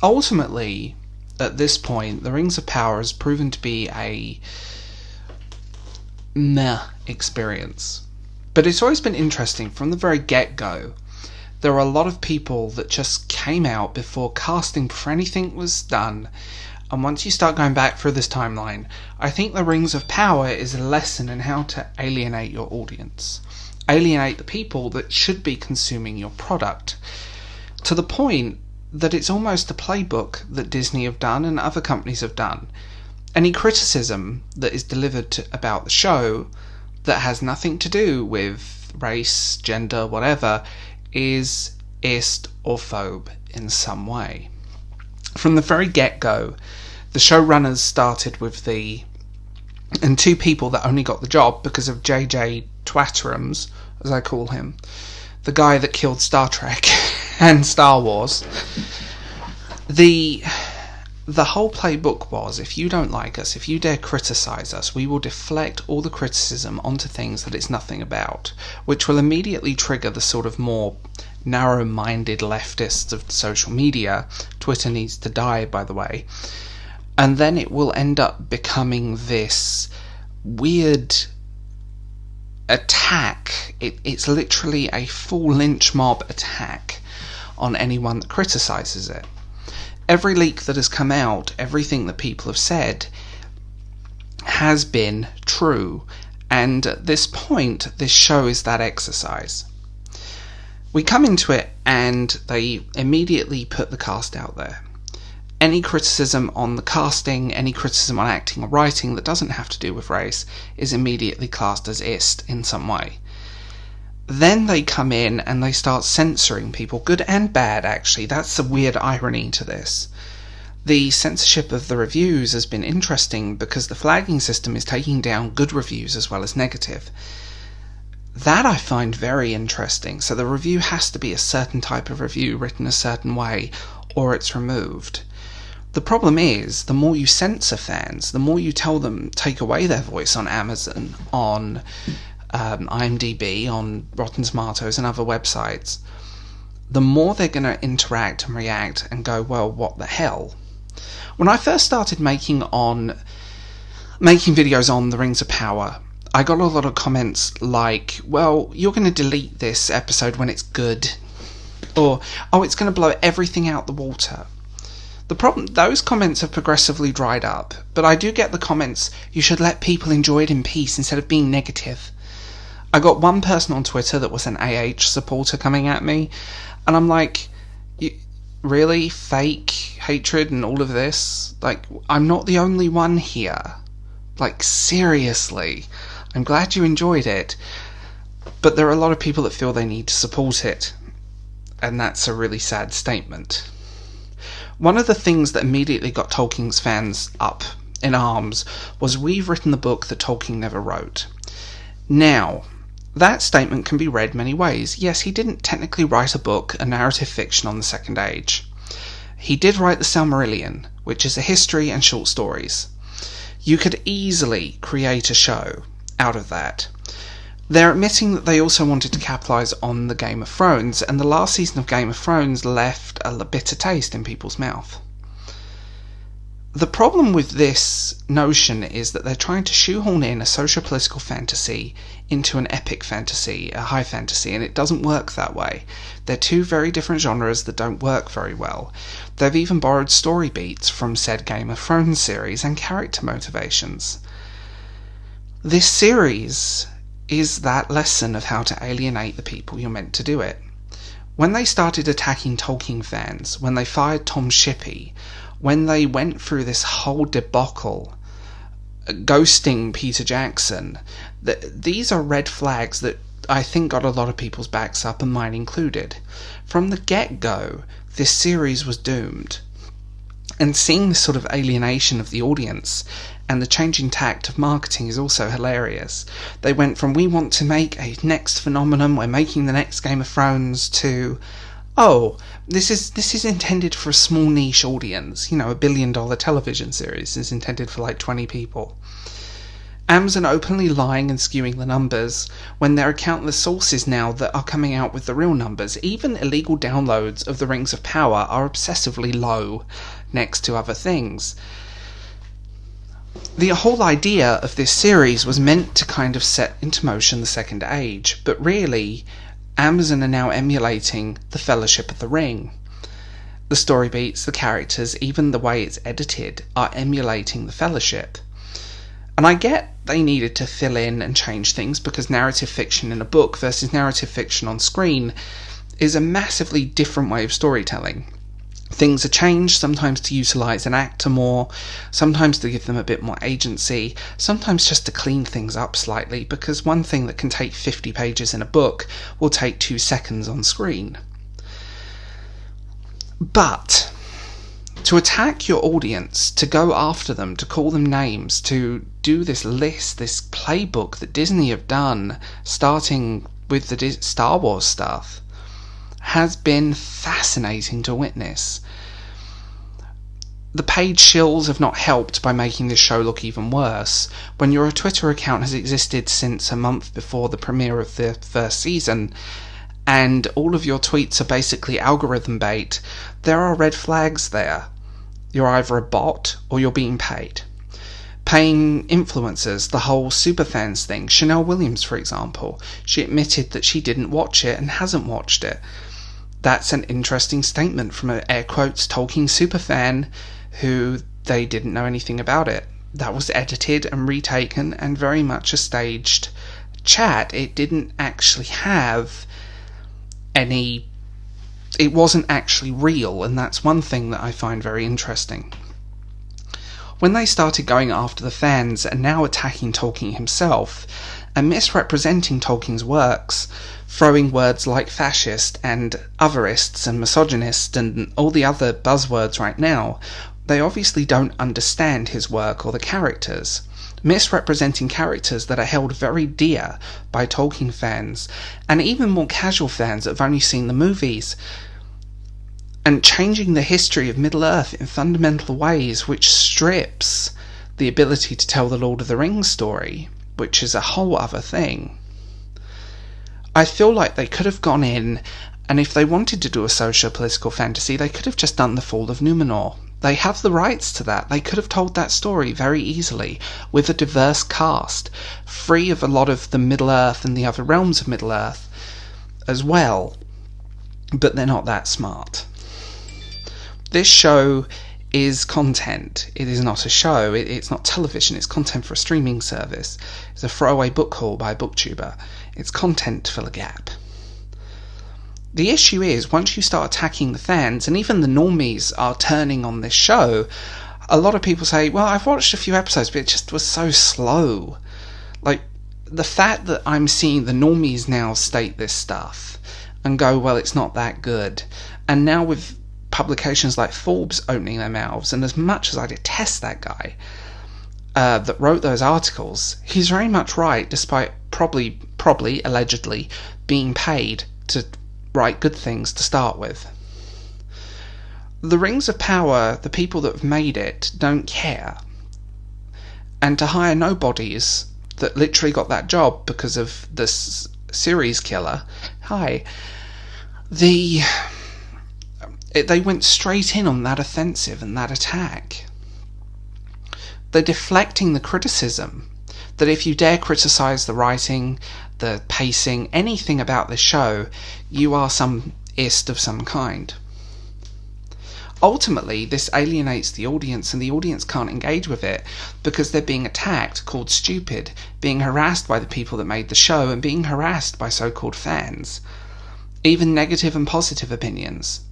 ultimately, at this point, The Rings of Power has proven to be a meh experience. But it's always been interesting from the very get-go. There are a lot of people that just came out before casting, before anything was done. And once you start going back through this timeline, I think The Rings of Power is a lesson in how to alienate your audience. Alienate the people that should be consuming your product. To the point that it's almost a playbook that Disney have done and other companies have done. Any criticism that is delivered about the show that has nothing to do with race, gender, whatever, is ist or phobe in some way. From the very get-go, the showrunners started with and two people that only got the job because of J.J. Twatterums, as I call him, the guy that killed Star Trek and Star Wars. The whole playbook was, if you don't like us, if you dare criticize us, we will deflect all the criticism onto things that it's nothing about, which will immediately trigger the sort of more narrow-minded leftists of social media. Twitter needs to die, by the way. And then it will end up becoming this weird attack. It's literally a full lynch mob attack on anyone that criticizes it. Every leak that has come out, everything that people have said, has been true. And at this point, this show is that exercise. We come into it and they immediately put the cast out there. Any criticism on the casting, any criticism on acting or writing that doesn't have to do with race is immediately classed as ist in some way. Then they come in and they start censoring people, good and bad actually. That's the weird irony to this. The censorship of the reviews has been interesting because the flagging system is taking down good reviews as well as negative. That I find very interesting. So the review has to be a certain type of review written a certain way or it's removed. The problem is, the more you censor fans, the more you tell them take away their voice on Amazon, on IMDb, on Rotten Tomatoes and other websites, the more they're going to interact and react and go, well, what the hell? When I first started making videos on The Rings of Power, I got a lot of comments like, well, you're going to delete this episode when it's good, or, oh, it's going to blow everything out the water. The problem, those comments have progressively dried up, but I do get the comments, you should let people enjoy it in peace instead of being negative. I got one person on Twitter that was an AH supporter coming at me, and I'm like, really? Fake hatred and all of this? Like, I'm not the only one here. Like, seriously. I'm glad you enjoyed it, but there are a lot of people that feel they need to support it, and that's a really sad statement. One of the things that immediately got Tolkien's fans up in arms was, we've written the book that Tolkien never wrote. Now, that statement can be read many ways. Yes, he didn't technically write a book, a narrative fiction on the Second Age. He did write the Silmarillion, which is a history and short stories. You could easily create a show out of that. They're admitting that they also wanted to capitalise on the Game of Thrones, and the last season of Game of Thrones left a bitter taste in people's mouth. The problem with this notion is that they're trying to shoehorn in a socio-political fantasy into an epic fantasy, a high fantasy, and it doesn't work that way. They're two very different genres that don't work very well. They've even borrowed story beats from said Game of Thrones series and character motivations. This series is that lesson of how to alienate the people you're meant to do it. When they started attacking Tolkien fans, when they fired Tom Shippey, when they went through this whole debacle, ghosting Peter Jackson, these are red flags that I think got a lot of people's backs up, and mine included. From the get-go, this series was doomed. And seeing this sort of alienation of the audience and the changing tact of marketing is also hilarious. They went from, we want to make a next phenomenon, we're making the next Game of Thrones, to, oh, this is intended for a small niche audience. You know, $1 billion television series is intended for like 20 people. Amazon openly lying and skewing the numbers when there are countless sources now that are coming out with the real numbers. Even illegal downloads of the Rings of Power are obsessively low next to other things. The whole idea of this series was meant to kind of set into motion the Second Age, but really, Amazon are now emulating the Fellowship of the Ring. The story beats, the characters, even the way it's edited, are emulating the Fellowship. And I get they needed to fill in and change things because narrative fiction in a book versus narrative fiction on screen is a massively different way of storytelling. Things are changed, sometimes to utilise an actor more, sometimes to give them a bit more agency, sometimes just to clean things up slightly, because one thing that can take 50 pages in a book will take 2 seconds on screen. But to attack your audience, to go after them, to call them names, to do this list, this playbook that Disney have done, starting with the Star Wars stuff, has been fascinating to witness. The paid shills have not helped by making this show look even worse. When your Twitter account has existed since a month before the premiere of the first season, and all of your tweets are basically algorithm bait, there are red flags there. You're either a bot or you're being paid. Paying influencers, the whole superfans thing. Chanel Williams, for example, she admitted that she didn't watch it and hasn't watched it. That's an interesting statement from an air quotes Tolkien superfan who they didn't know anything about it. That was edited and retaken and very much a staged chat. It didn't actually have any... It wasn't actually real, and that's one thing that I find very interesting. When they started going after the fans and now attacking Tolkien himself and misrepresenting Tolkien's works, throwing words like fascist and otherists and misogynist and all the other buzzwords right now, they obviously don't understand his work or the characters. Misrepresenting characters that are held very dear by Tolkien fans and even more casual fans that have only seen the movies, and changing the history of Middle-earth in fundamental ways which strips the ability to tell the Lord of the Rings story, which is a whole other thing. I feel like they could have gone in, and if they wanted to do a socio-political fantasy, they could have just done The Fall of Numenor. They have the rights to that. They could have told that story very easily, with a diverse cast, free of a lot of the Middle-earth and the other realms of Middle-earth as well. But they're not that smart. This show is content. It is not a show. It's not television. It's content for a streaming service. It's a throwaway book haul by a booktuber. It's content to fill a gap. The issue is, once you start attacking the fans, and even the normies are turning on this show, a lot of people say, well, I've watched a few episodes, but it just was so slow. Like, the fact that I'm seeing the normies now state this stuff and go, well, it's not that good. And now with publications like Forbes opening their mouths, and as much as I detest that guy that wrote those articles, he's very much right, despite probably, allegedly, being paid to write good things to start with. The Rings of Power, the people that have made it, don't care. And to hire nobodies that literally got that job because of this series killer, they went straight in on that offensive and that attack. They're deflecting the criticism that if you dare criticise the writing, the pacing, anything about this show, you are some ist of some kind. Ultimately, this alienates the audience, and the audience can't engage with it because they're being attacked, called stupid, being harassed by the people that made the show, and being harassed by so-called fans. Even negative and positive opinions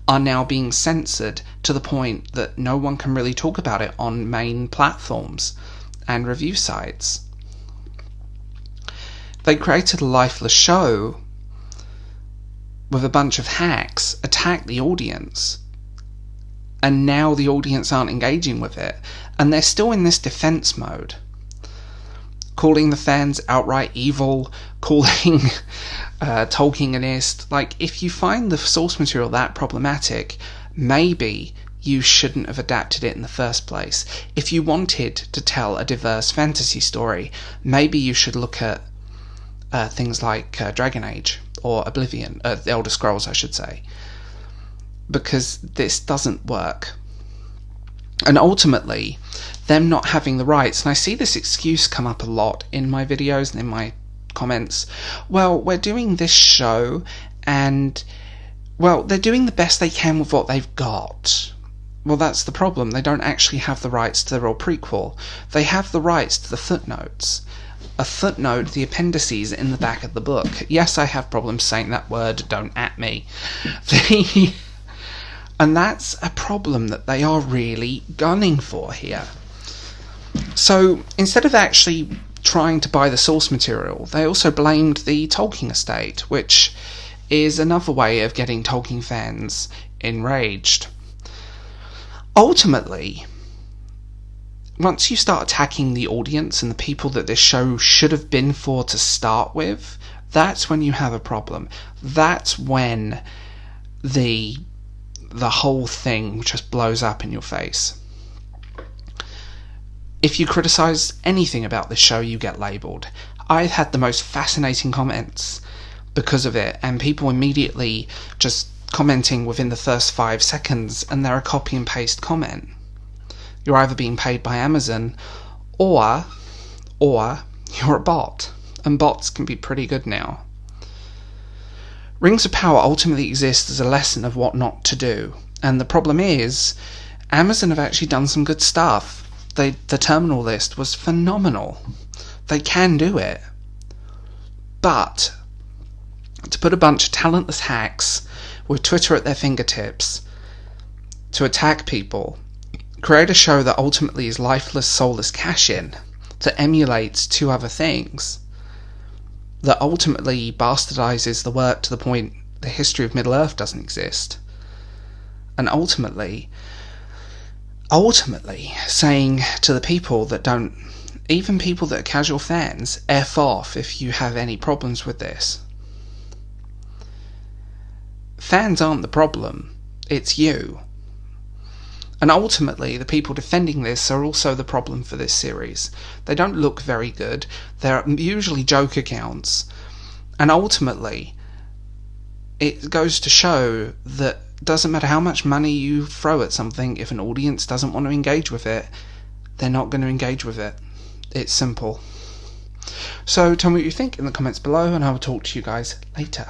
are now being censored to the point that no one can really talk about it on main platforms and review sites. They created a lifeless show with a bunch of hacks, attacked the audience, and now the audience aren't engaging with it, and they're still in this defense mode, calling the fans outright evil, calling Tolkienist. Like, if you find the source material that problematic, maybe you shouldn't have adapted it in the first place. If you wanted to tell a diverse fantasy story, maybe you should look at things like Dragon Age or Oblivion, the Elder Scrolls I should say, because this doesn't work. And ultimately, them not having the rights, and I see this excuse come up a lot in my videos and in my comments, well, we're doing this show and, well, they're doing the best they can with what they've got. Well, that's the problem. They don't actually have the rights to the real prequel. They have the rights to the footnotes. A footnote, the appendices in the back of the book. Yes, I have problems saying that word, don't at me. And that's a problem that they are really gunning for here. So, instead of actually trying to buy the source material, they also blamed the Tolkien estate, which is another way of getting Tolkien fans enraged. Ultimately, once you start attacking the audience and the people that this show should have been for to start with, that's when you have a problem. That's when the whole thing just blows up in your face. If you criticise anything about this show, you get labelled. I've had the most fascinating comments because of it, and people immediately just commenting within the first 5 seconds, and they're a copy and paste comment. You're either being paid by Amazon or you're a bot, and bots can be pretty good now. Rings of Power ultimately exists as a lesson of what not to do, and the problem is Amazon have actually done some good stuff. The terminal list was phenomenal. They can do it, but to put a bunch of talentless hacks with Twitter at their fingertips to attack people, create a show that ultimately is lifeless, soulless cash-in, that emulates 2 other things, that ultimately bastardizes the work to the point the history of Middle-earth doesn't exist, and ultimately saying to the people that don't, even people that are casual fans, F off if you have any problems with this. Fans aren't the problem, it's you. And ultimately, the people defending this are also the problem for this series. They don't look very good, they're usually joke accounts, and ultimately, it goes to show that it doesn't matter how much money you throw at something, if an audience doesn't want to engage with it, they're not going to engage with it. It's simple. So tell me what you think in the comments below, and I will talk to you guys later.